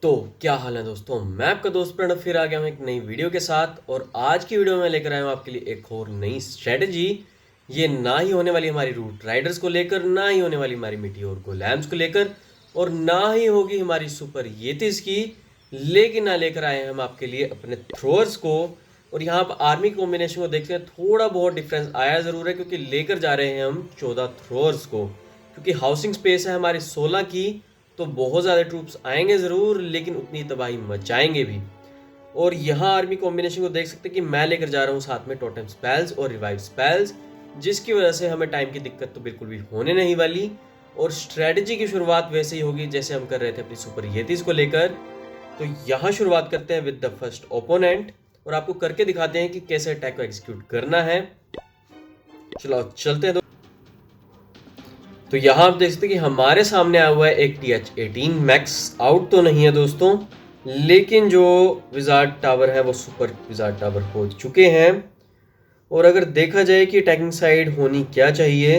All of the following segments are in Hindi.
तो क्या हाल है दोस्तों। मैं आपका दोस्त प्रणव फिर आ गया हूँ एक नई वीडियो के साथ। और आज की वीडियो में लेकर आया हूँ आपके लिए एक और नई स्ट्रेटजी। ये ना ही होने वाली हमारी रूट राइडर्स को लेकर, ना ही होने वाली हमारी मिटियोर को लैम्स को लेकर, और ना ही होगी हमारी सुपर येतिस की। लेकिन ना लेकर आए हैं हम आपके लिए अपने थ्रोअर्स को। और यहाँ पर आर्मी कॉम्बिनेशन को देखते हैं, थोड़ा बहुत डिफरेंस आया ज़रूर है, क्योंकि लेकर जा रहे हैं हम 14 थ्रोअर्स को। क्योंकि हाउसिंग स्पेस है हमारी 16 की, तो बहुत ज़्यादा ट्रूप्स आएंगे ज़रूर, लेकिन उतनी तबाही मचाएंगे भी। और यहाँ आर्मी कॉम्बिनेशन को देख सकते हैं कि मैं लेकर जा रहा हूँ साथ में टोटम स्पेल्स और रिवाइव स्पेल्स, जिसकी वजह से हमें टाइम की दिक्कत तो बिल्कुल भी होने नहीं वाली। और स्ट्रेटजी की शुरुआत वैसे ही होगी जैसे हम कर रहे थे अपनी सुपर येतिस को लेकर। तो यहाँ शुरुआत करते हैं विद द फर्स्ट ओपोनेंट, और आपको करके दिखाते हैं कि कैसे अटैक को एग्जीक्यूट करना है। चलो चलते हैं। तो यहाँ आप देख सकते हैं कि हमारे सामने आया हुआ है एक TH-18 मैक्स आउट तो नहीं है दोस्तों, लेकिन जो विजार्ड टावर है वो सुपर विजार्ड टावर हो चुके हैं। और अगर देखा जाए कि अटैकिंग साइड होनी क्या चाहिए,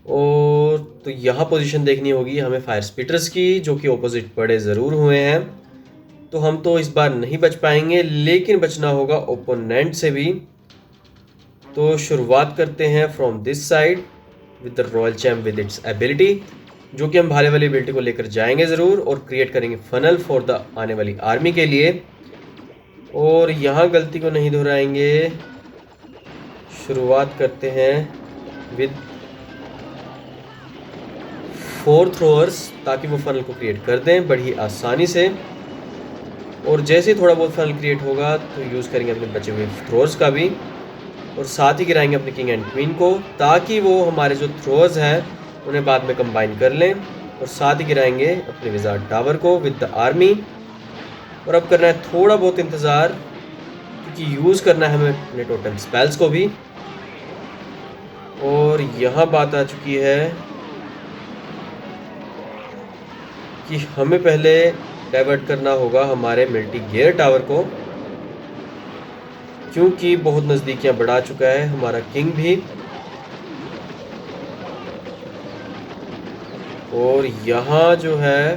और तो यहाँ पोजीशन देखनी होगी हमें फायर स्पिटर्स की, जो कि ऑपोजिट पड़े ज़रूर हुए हैं। तो हम तो इस बार नहीं बच पाएंगे, लेकिन बचना होगा ओपोनेंट से भी। तो शुरुआत करते हैं from this side with the royal champ with its ability, जो कि हम भाले वाली एबिलिटी को लेकर जाएंगे ज़रूर और क्रिएट करेंगे फनल फॉर द आने वाली आर्मी के लिए। और यहाँ गलती को नहीं दोहराएंगे। शुरुआत करते हैं विद 4 थ्रोअर्स, ताकि वो फनल को क्रिएट कर दें बड़ी आसानी से। और जैसे ही थोड़ा बहुत फनल क्रिएट होगा तो यूज़ करेंगे अपने बचे हुए थ्रोअर्स का भी, और साथ ही गिराएंगे अपने किंग एंड क्वीन को, ताकि वो हमारे जो थ्रोअर्स हैं उन्हें बाद में कंबाइन कर लें। और साथ ही गिराएंगे अपने विजार्ड टावर को विद द आर्मी। और अब करना है थोड़ा बहुत इंतज़ार, क्योंकि यूज़ करना है हमें अपने टोटम स्पेल्स को भी। और यहाँ बात आ चुकी है कि हमें पहले डाइवर्ट करना होगा हमारे मल्टी गियर टावर को, क्योंकि बहुत नज़दीकियाँ बढ़ा चुका है हमारा किंग भी। और यहाँ जो है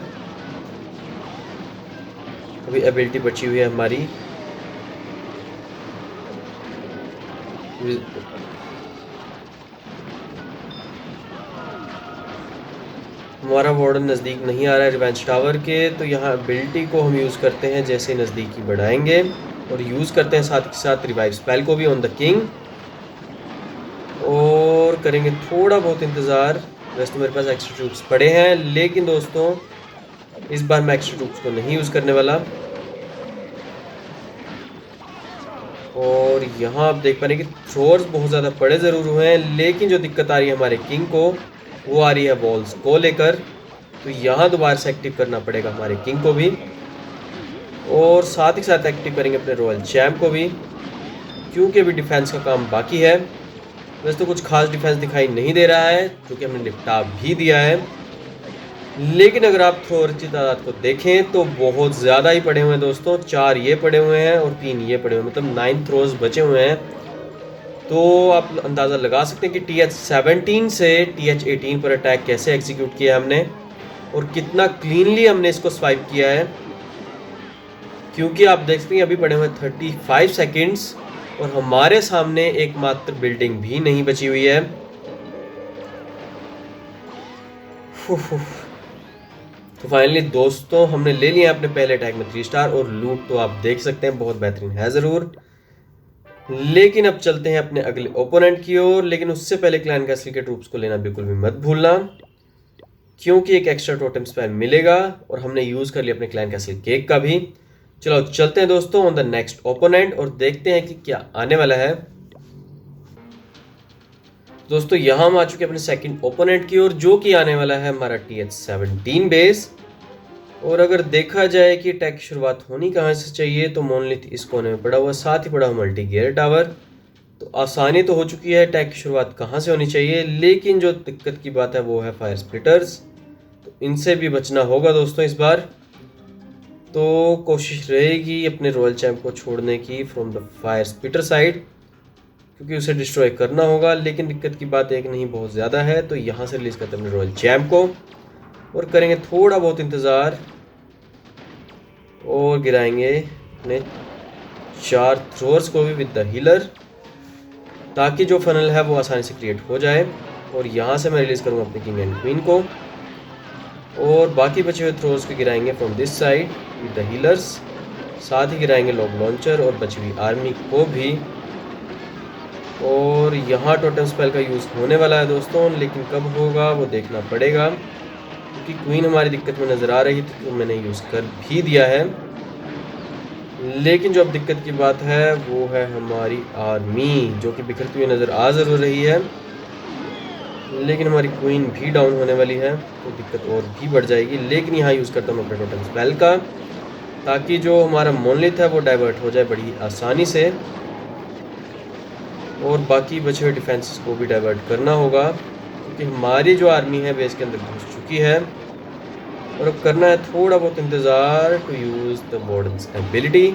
अभी एबिलिटी बची हुई है हमारी, हमारा वार्डन नज़दीक नहीं आ रहा है रिवेंज टावर के। तो यहाँ एबिलिटी को हम यूज़ करते हैं जैसे नज़दीकी बढ़ाएंगे, और यूज़ करते हैं साथ के साथ रिवाइव स्पेल को भी ऑन द किंग। और करेंगे थोड़ा बहुत इंतज़ार। वैसे तो मेरे पास एक्स्ट्रा ट्रूप्स पड़े हैं, लेकिन दोस्तों इस बार मैं एक्स्ट्रा ट्रूप्स को नहीं यूज़ करने वाला। और यहाँ आप देख पा रहे हैं कि थ्रोअर्स बहुत ज़्यादा पड़े ज़रूर हुए हैं, लेकिन जो दिक्कत आ रही है हमारे किंग को, वो आ रही है वॉल्स को लेकर। तो यहाँ दोबारा से एक्टिव करना पड़ेगा हमारे किंग को भी, और साथ ही साथ एक्टिव करेंगे अपने रॉयल चैम्प को भी, क्योंकि अभी डिफेंस का काम बाकी है। वैसे तो कुछ खास डिफेंस दिखाई नहीं दे रहा है, क्योंकि हमने निपटा भी दिया है। लेकिन अगर आप थ्रोअर की तादाद को देखें तो बहुत ज़्यादा ही पड़े हुए हैं दोस्तों। 4 ये पड़े हुए हैं और 3 ये पड़े हुए हैं, मतलब 9 थ्रोअर्स बचे हुए हैं। तो आप अंदाज़ा लगा सकते हैं कि TH-17 से TH-18 पर अटैक कैसे एग्जीक्यूट किया हमने, और कितना क्लीनली हमने इसको स्वाइप किया है। क्योंकि आप देख सकते हैं अभी पड़े हुए 35 सेकेंड्स, और हमारे सामने एकमात्र बिल्डिंग भी नहीं बची हुई है। तो फाइनली दोस्तों हमने ले लिया अपने पहले अटैक में 3 स्टार, और लूट तो आप देख सकते हैं बहुत बेहतरीन है ज़रूर। लेकिन अब चलते हैं अपने अगले ओपोनेंट की ओर। लेकिन उससे पहले क्लैन कैसल के ट्रूप्स को लेना बिल्कुल भी मत भूलना, क्योंकि एक एक्स्ट्रा टोटम स्पेल मिलेगा, और हमने यूज़ कर लिया अपने क्लैन कैसल केक का भी। चलो चलते हैं दोस्तों ऑन द नेक्स्ट ओपोनेंट, और देखते हैं कि क्या आने वाला है। दोस्तों यहाँ हम आ चुके हैं अपने सेकंड ओपोनेंट की ओर, जो कि आने वाला है हमारा TH-17 बेस। और अगर देखा जाए कि अटैक की शुरुआत होनी कहाँ से चाहिए, तो मोनलिथ इस कोने में पड़ा हुआ, साथ ही पड़ा हुआ मल्टी गियर टावर। तो आसानी तो हो चुकी है, अटैक की शुरुआत कहाँ से होनी चाहिए। लेकिन जो दिक्कत की बात है वो है फायर स्प्लिटर्स, तो इनसे भी बचना होगा दोस्तों इस बार। तो कोशिश रहेगी अपने रॉयल चैम्प को छोड़ने की from the fire splitter side, क्योंकि उसे डिस्ट्रॉय करना होगा। लेकिन दिक्कत की बात एक नहीं बहुत ज़्यादा है। तो यहाँ से रिलीज़ करते हैं अपने रॉयल चैम्प को, और करेंगे थोड़ा बहुत इंतज़ार। और गिराएंगे अपने 4 थ्रोअर्स को भी विद द हीलर, ताकि जो फनल है वो आसानी से क्रिएट हो जाए। और यहाँ से मैं रिलीज़ करूँगा अपने किंग एंड क्वीन को, और बाकी बचे हुए थ्रोअर्स को गिराएंगे from this side with the healers. साथ ही गिराएंगे लॉग लॉन्चर और बची हुई आर्मी को भी। और यहाँ टोटम स्पेल का यूज़ होने वाला है दोस्तों, लेकिन कब होगा वो देखना पड़ेगा, क्योंकि क्वीन हमारी दिक्कत में नज़र आ रही थी तो मैंने यूज़ कर भी दिया है। लेकिन जो अब दिक्कत की बात है वो है हमारी आर्मी, जो कि बिखरती हुई नज़र आ ज़रूर रही है, लेकिन हमारी क्वीन भी डाउन होने वाली है तो दिक्कत और भी बढ़ जाएगी। लेकिन यहाँ यूज़ करता हूँ अपने टोटम स्पेल का, ताकि जो हमारा मोनलिथ है वो डाइवर्ट हो जाए बड़ी आसानी से, और बाकी बचे हुए डिफेंसेस को भी डाइवर्ट करना होगा, क्योंकि हमारी जो आर्मी है बेस के अंदर घुस चुकी है। और अब करना है थोड़ा बहुत इंतज़ार to use the warden's ability.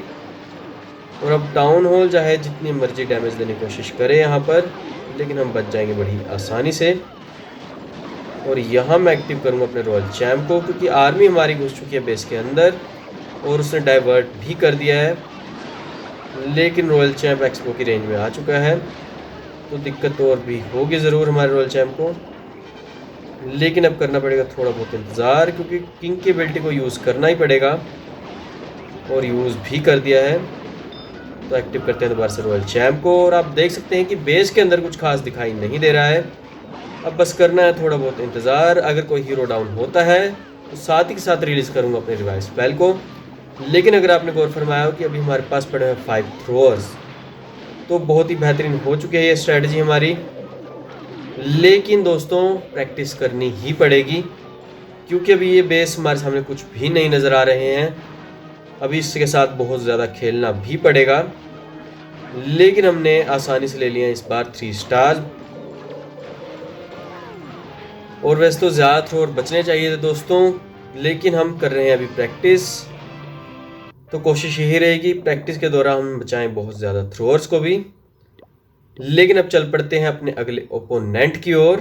और अब टाउन हॉल चाहे जितनी मर्जी डैमेज देने की कोशिश करे यहाँ पर, लेकिन हम बच जाएंगे बड़ी आसानी से। और यहाँ मैं एक्टिव करूँगा अपने रॉयल चैम्प को, क्योंकि आर्मी हमारी घुस चुकी है बेस के अंदर और उसने डाइवर्ट भी कर दिया है, लेकिन रॉयल चैम्प एक्सपो की रेंज में आ चुका है तो दिक्कत और भी होगी ज़रूर हमारे रॉयल चैम्प को। लेकिन अब करना पड़ेगा थोड़ा बहुत इंतज़ार, क्योंकि किंग की एबिलिटी को यूज़ करना ही पड़ेगा, और यूज़ भी कर दिया है। तो एक्टिव करते हैं दोबारा से रॉयल चैम्प को, और आप देख सकते हैं कि बेस के अंदर कुछ खास दिखाई नहीं दे रहा है। अब बस करना है थोड़ा बहुत इंतज़ार। अगर कोई हीरो डाउन होता है तो साथ ही के साथ रिलीज़ करूँगा अपने रिवाइव स्पेल को। लेकिन अगर आपने गौर फरमाया हो कि अभी हमारे पास पड़े हैं 5 थ्रोअर्स, तो बहुत ही बेहतरीन हो चुकी है ये स्ट्रैटेजी हमारी। लेकिन दोस्तों प्रैक्टिस करनी ही पड़ेगी, क्योंकि अभी ये बेस हमारे सामने कुछ भी नहीं नज़र आ रहे हैं। अभी इसके साथ बहुत ज़्यादा खेलना भी पड़ेगा, लेकिन हमने आसानी से ले लिया इस बार 3 स्टार। और वैसे तो ज़्यादा थ्रोअर बचने चाहिए थे दोस्तों, लेकिन हम कर रहे हैं अभी प्रैक्टिस, तो कोशिश यही रहेगी प्रैक्टिस के दौरान हम बचाएं बहुत ज़्यादा थ्रोअर्स को भी। लेकिन अब चल पड़ते हैं अपने अगले ओपोनेंट की ओर।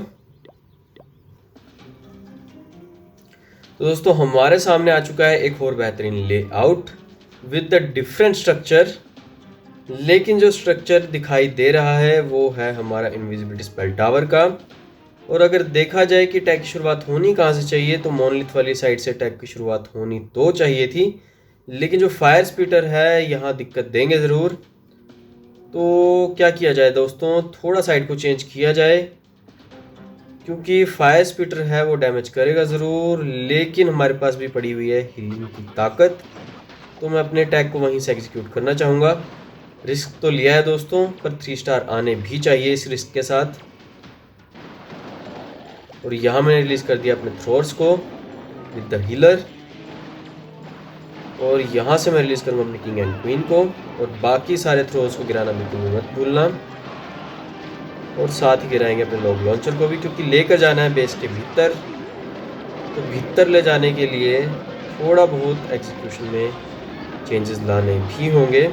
तो दोस्तों हमारे सामने आ चुका है एक और बेहतरीन layout with the different structure, लेकिन जो स्ट्रक्चर दिखाई दे रहा है वो है हमारा इनविजिबिलिटी स्पेल टावर का। और अगर देखा जाए कि अटैक की शुरुआत होनी कहाँ से चाहिए, तो मोनलिथ वाली साइड से अटैक की शुरुआत होनी तो चाहिए थी, लेकिन जो फायर स्पीटर है यहाँ दिक्कत देंगे ज़रूर। तो क्या किया जाए दोस्तों, थोड़ा साइड को चेंज किया जाए, क्योंकि फायर स्पीटर है वो डैमेज करेगा ज़रूर, लेकिन हमारे पास भी पड़ी हुई है हीलिंग की ताकत, तो मैं अपने अटैक को वहीं से एग्जीक्यूट करना चाहूँगा। रिस्क तो लिया है दोस्तों, पर 3 स्टार आने भी चाहिए इस रिस्क के साथ। और यहाँ मैंने रिलीज़ कर दिया अपने थ्रोअर्स को विद द हीलर, और यहाँ से मैं रिलीज़ करूँगा अपनी किंग एंड क्वीन को, और बाकी सारे थ्रोअर्स को गिराना बिल्कुल भी मत भूलना। और साथ ही गिराएंगे अपने लॉग लॉन्चर को भी, क्योंकि लेकर जाना है बेस के भीतर। तो भीतर ले जाने के लिए थोड़ा बहुत एग्जीक्यूशन में चेंजेस लाने भी होंगे,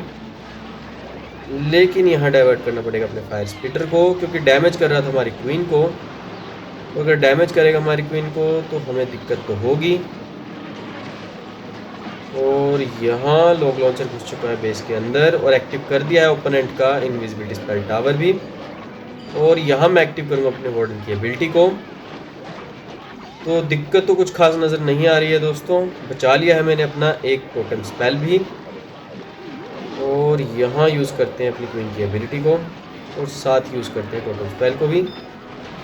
लेकिन यहाँ डाइवर्ट करना पड़ेगा अपने फायर स्पीटर को, क्योंकि डैमेज कर रहा था हमारी क्वीन को। तो अगर डैमेज करेगा हमारी क्वीन को तो हमें दिक्कत तो होगी। और यहाँ लॉग लॉन्चर घुस चुका है बेस के अंदर और एक्टिव कर दिया है ओपोनेंट का इनविजिबिलिटी स्पेल टावर भी। और यहाँ मैं एक्टिव करूँगा अपने वार्डन की एबिलिटी को। तो दिक्कत तो कुछ खास नज़र नहीं आ रही है दोस्तों, बचा लिया है मैंने अपना एक टोटम स्पेल भी। और यहाँ यूज़ करते हैं अपनी क्वीन की एबिलिटी को, और साथ यूज़ करते हैं टोटम स्पेल को भी।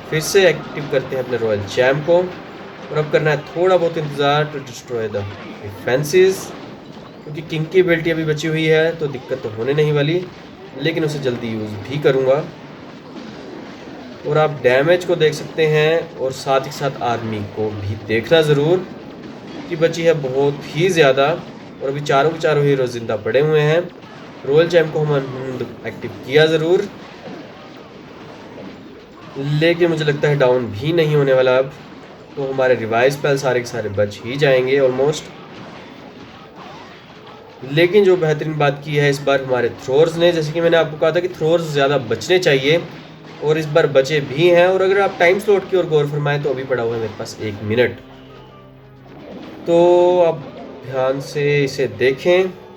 फिर से एक्टिव करते हैं अपने रॉयल चैम्प को, और अब करना है थोड़ा बहुत इंतज़ार टू डिस्ट्रॉय द डिफेंसेस, क्योंकि किंग की एबिलिटी अभी बची हुई है तो दिक्कत तो होने नहीं वाली, लेकिन उसे जल्दी यूज़ भी करूँगा। और आप डैमेज को देख सकते हैं, और साथ ही साथ आर्मी को भी देखना ज़रूर कि बची है बहुत ही ज़्यादा, और अभी चारों के चारों हीरो ज़िंदा पड़े हुए हैं। रॉयल चैम्प को हम एक्टिव किया ज़रूर, लेकिन मुझे लगता है डाउन भी नहीं होने वाला अब, तो हमारे रिवाइव स्पेल सारे के सारे बच ही जाएंगे ऑलमोस्ट। लेकिन जो बेहतरीन बात की है इस बार हमारे थ्रोअर्स ने, जैसे कि मैंने आपको कहा था कि थ्रोअर्स ज़्यादा बचने चाहिए, और इस बार बचे भी हैं। और अगर आप टाइम स्लॉट की ओर गौर फरमाएं तो अभी पड़ा हुआ है मेरे पास 1 मिनट। तो अब ध्यान से इसे देखें।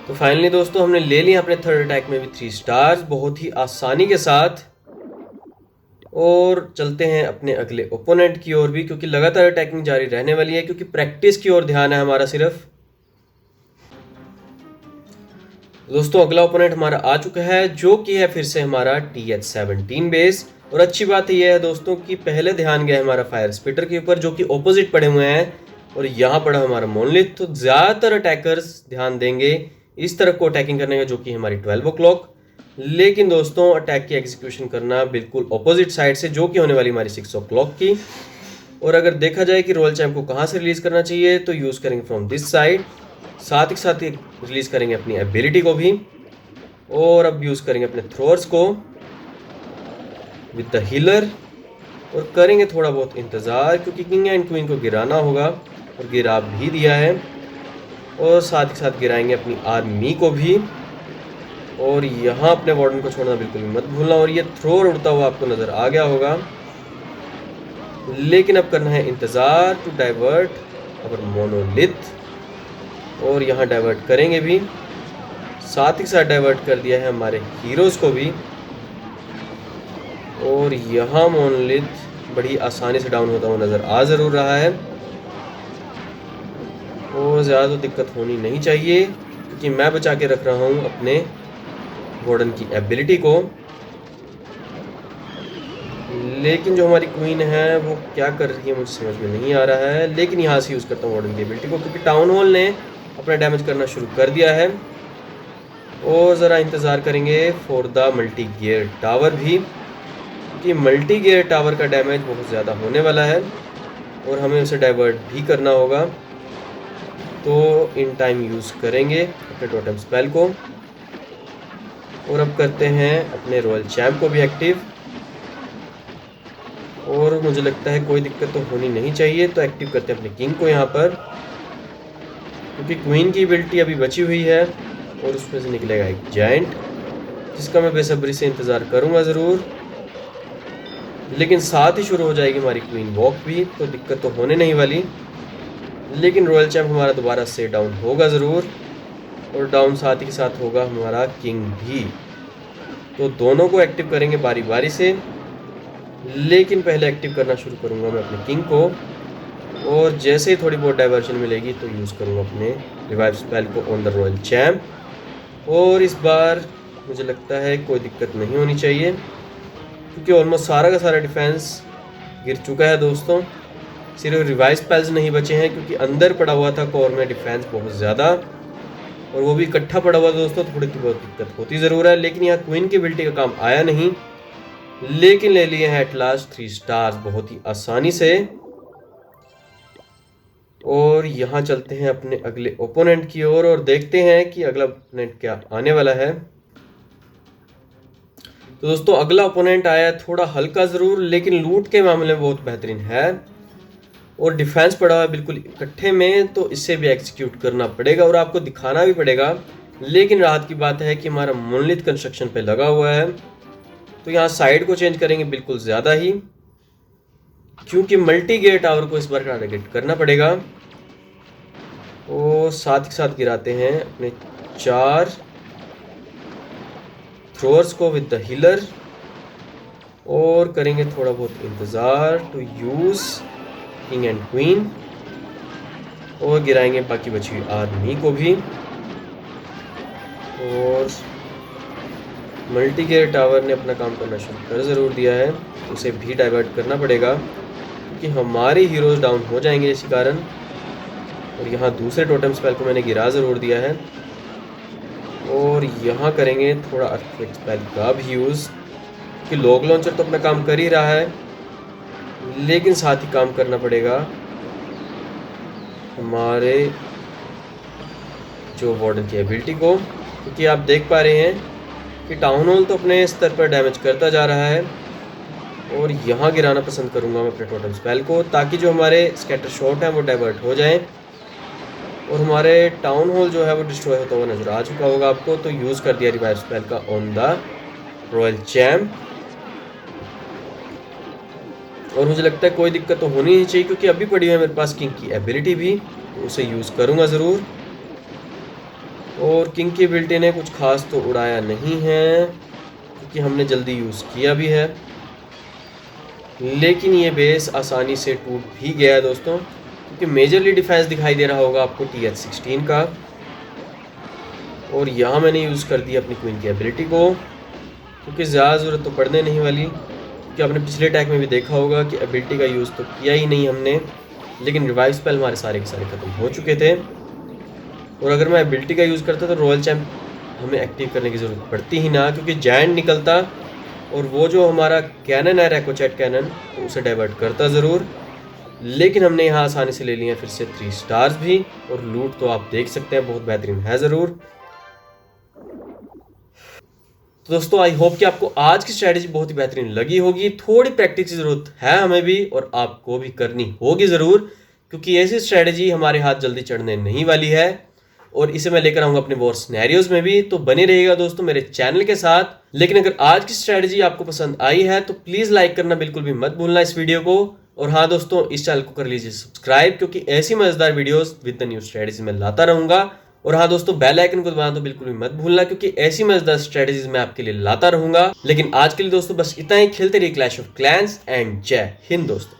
तो फाइनली दोस्तों हमने ले लिया अपने थर्ड अटैक में भी 3 स्टार्स बहुत ही आसानी के साथ। और चलते हैं अपने अगले ओपोनेंट की ओर भी, क्योंकि लगातार अटैकिंग जारी रहने वाली है, क्योंकि प्रैक्टिस की ओर ध्यान है हमारा सिर्फ। दोस्तों अगला ओपोनेंट हमारा आ चुका है, जो कि है फिर से हमारा TH17 बेस। और अच्छी बात यह है दोस्तों कि पहले ध्यान गया हमारा फायर स्पिटर के ऊपर, जो कि ऑपोजिट पड़े हुए हैं, और यहाँ पड़ा हमारा मोनलिथ। तो ज़्यादातर अटैकर्स ध्यान देंगे इस तरफ को अटैकिंग करने का, जो कि हमारी 12 o'clock। लेकिन दोस्तों अटैक की एग्जीक्यूशन करना बिल्कुल ऑपोजिट साइड से, जो कि होने वाली हमारी 6 o'clock की। और अगर देखा जाए कि रॉयल चैम्प को कहाँ से रिलीज़ करना चाहिए, तो यूज़ करेंगे फ्रॉम दिस साइड। साथ ही रिलीज़ करेंगे अपनी एबिलिटी को भी, और अब यूज़ करेंगे अपने थ्रोअर्स को विद द हीलर। और करेंगे थोड़ा बहुत इंतज़ार, क्योंकि किंग एंड क्वीन को गिराना होगा, और गिरा भी दिया है। और साथ ही साथ गिराएंगे अपनी आर्मी को भी। और यहाँ अपने वार्डन को छोड़ना बिल्कुल भी मत भूलना। और ये थ्रोअर उड़ता हुआ आपको नज़र आ गया होगा, लेकिन अब करना है इंतज़ार टू डाइवर्ट अवर मोनोलिथ। और यहाँ डाइवर्ट करेंगे भी, साथ ही साथ डाइवर्ट कर दिया है हमारे हीरोज़ को भी। और यहाँ मोनोलिथ बड़ी आसानी से डाउन होता हुआ नज़र आ ज़रूर रहा है, और ज़्यादा तो दिक्कत होनी नहीं चाहिए, क्योंकि मैं बचा के रख रहा हूँ अपने वार्डन की एबिलिटी को। लेकिन जो हमारी क्वीन है वो क्या कर रही है मुझे समझ में नहीं आ रहा है। लेकिन यहाँ से यूज़ करता हूँ वार्डन की एबिलिटी को, क्योंकि टाउन हॉल ने अपना डैमेज करना शुरू कर दिया है। और ज़रा इंतज़ार करेंगे for the multi gear tower भी, क्योंकि मल्टी गियर टावर का डैमेज बहुत ज़्यादा होने वाला है, और हमें उसे डाइवर्ट भी करना होगा। तो इन टाइम यूज़ करेंगे अपने टोटम स्पेल को। और अब करते हैं अपने रॉयल चैम्प को भी एक्टिव। और मुझे लगता है कोई दिक्कत तो होनी नहीं चाहिए, तो एक्टिव करते हैं अपने किंग को यहाँ पर, क्योंकि क्वीन की एबिलिटी अभी बची हुई है। और उसमें से निकलेगा एक जायंट, जिसका मैं बेसब्री से इंतज़ार करूँगा ज़रूर। लेकिन साथ ही शुरू हो जाएगी हमारी क्वीन वॉक भी, तो दिक्कत तो होने नहीं वाली। लेकिन रॉयल चैम्प हमारा दोबारा से डाउन होगा ज़रूर, और डाउन साथ ही साथ होगा हमारा किंग भी। तो दोनों को एक्टिव करेंगे बारी बारी से, लेकिन पहले एक्टिव करना शुरू करूंगा मैं अपने किंग को। और जैसे ही थोड़ी बहुत डाइवर्जन मिलेगी तो यूज़ करूंगा अपने रिवाइव स्पेल को ऑन द रॉयल चैम्प। और इस बार मुझे लगता है कोई दिक्कत नहीं होनी चाहिए, क्योंकि ऑलमोस्ट सारा का सारा डिफेंस गिर चुका है दोस्तों। सिर्फ रिवाइव स्पेल्स नहीं बचे हैं, क्योंकि अंदर पड़ा हुआ था कोर में डिफेंस बहुत ज़्यादा, और वो भी इकट्ठा पड़ा हुआ दोस्तों। थोड़ी सी बहुत दिक्कत होती ज़रूर है, लेकिन यहाँ क्वीन की एबिलिटी का काम आया नहीं। लेकिन ले लिए हैं एट लास्ट 3 स्टार्स बहुत ही आसानी से। और यहाँ चलते हैं अपने अगले ओपोनेंट की ओर, और देखते हैं कि अगला ओपोनेंट क्या आने वाला है। तो दोस्तों अगला ओपोनेंट आया थोड़ा हल्का ज़रूर, लेकिन लूट के मामले में बहुत बेहतरीन है, और डिफेंस पड़ा हुआ है बिल्कुल इकट्ठे में, तो इसे भी एग्जीक्यूट करना पड़ेगा और आपको दिखाना भी पड़ेगा। लेकिन राहत की बात है कि हमारा मोनलिथ कंस्ट्रक्शन पे लगा हुआ है, तो यहाँ साइड को चेंज करेंगे बिल्कुल ज़्यादा ही, क्योंकि मल्टी गियर टावर को इस बार टारगेट करना पड़ेगा। और साथ ही साथ गिराते हैं अपने 4 थ्रोअर्स को विद द हीलर, और करेंगे थोड़ा बहुत इंतज़ार to use king and queen, और गिराएंगे बाकी बची हुई आर्मी को भी। और मल्टी गियर टावर ने अपना काम करना शुरू कर ज़रूर दिया है, उसे भी डाइवर्ट करना पड़ेगा, क्योंकि हमारे हीरोज़ डाउन हो जाएंगे इसी कारण। और यहाँ दूसरे टोटम स्पेल को मैंने गिरा ज़रूर दिया है, और यहाँ करेंगे थोड़ा अर्थक्वेक स्पेल का भी यूज़, कि लॉग लॉन्चर तो अपना काम कर ही रहा है, लेकिन साथ ही काम करना पड़ेगा हमारे जो वार्डन की एबिलिटी को। क्योंकि आप देख पा रहे हैं कि टाउन हॉल तो अपने स्तर पर डैमेज करता जा रहा है। और यहाँ गिराना पसंद करूँगा मैं अपने टोटम स्पेल को, ताकि जो हमारे स्कैटर शॉट हैं वो डाइवर्ट हो जाएं। और हमारे टाउन हॉल जो है वो डिस्ट्रॉय होता हुआ नजर आ चुका होगा आपको। तो यूज़ कर दिया रिवाइव स्पेल का ऑन द रॉयल चैम्प। और मुझे लगता है कोई दिक्कत तो होनी नहीं चाहिए, क्योंकि अभी पड़ी हुई है मेरे पास किंग की एबिलिटी भी, तो उसे यूज़ करूँगा ज़रूर। और किंग की एबिलिटी ने कुछ खास तो उड़ाया नहीं है, क्योंकि हमने जल्दी यूज़ किया भी है। लेकिन ये बेस आसानी से टूट भी गया है दोस्तों, क्योंकि मेजरली डिफेंस दिखाई दे रहा होगा आपको TH16 का। और यहाँ मैंने यूज़ कर दिया अपनी क्वीन की एबिलिटी को, क्योंकि ज़्यादा ज़रूरत तो पड़ने नहीं वाली। क्योंकि आपने पिछले अटैक में भी देखा होगा कि एबिलिटी का यूज़ तो किया ही नहीं हमने, लेकिन रिवाइव स्पेल हमारे सारे के सारे ख़त्म हो चुके थे। और अगर मैं एबिलिटी का यूज़ करता तो रॉयल चैम्प हमें एक्टिव करने की ज़रूरत पड़ती ही ना, क्योंकि जायंट निकलता और वो जो हमारा कैनन है रैकोचैट कैनन, तो उसे डाइवर्ट करता ज़रूर। लेकिन हमने यहाँ आसानी से ले लिया फिर से 3 स्टार्स भी। और लूट तो आप देख सकते हैं बहुत बेहतरीन है ज़रूर। तो दोस्तों आई होप कि आपको आज की स्ट्रैटेजी बहुत ही बेहतरीन लगी होगी। थोड़ी प्रैक्टिस की ज़रूरत है हमें भी, और आपको भी करनी होगी ज़रूर, क्योंकि ऐसी स्ट्रैटेजी हमारे हाथ जल्दी चढ़ने नहीं वाली है। और इसे मैं लेकर आऊँगा अपने वॉर सिनेरियोज में भी। तो बने रहिएगा दोस्तों मेरे चैनल के साथ। लेकिन अगर आज की स्ट्रैटेजी आपको पसंद आई है तो प्लीज़ लाइक करना बिल्कुल भी मत भूलना इस वीडियो को। और हाँ दोस्तों, इस चैनल को कर लीजिए सब्सक्राइब, क्योंकि ऐसी मजेदार videos with the new strategies मैं लाता रहूंगा। और हाँ दोस्तों, बेल आइकन को दबाना तो बिल्कुल भी मत भूलना, क्योंकि ऐसी मजेदार स्ट्रेटजीज मैं आपके लिए लाता रहूंगा। लेकिन आज के लिए दोस्तों बस इतना ही। खेलते रहिए क्लैश ऑफ क्लैंस एंड जय हिंद दोस्तों।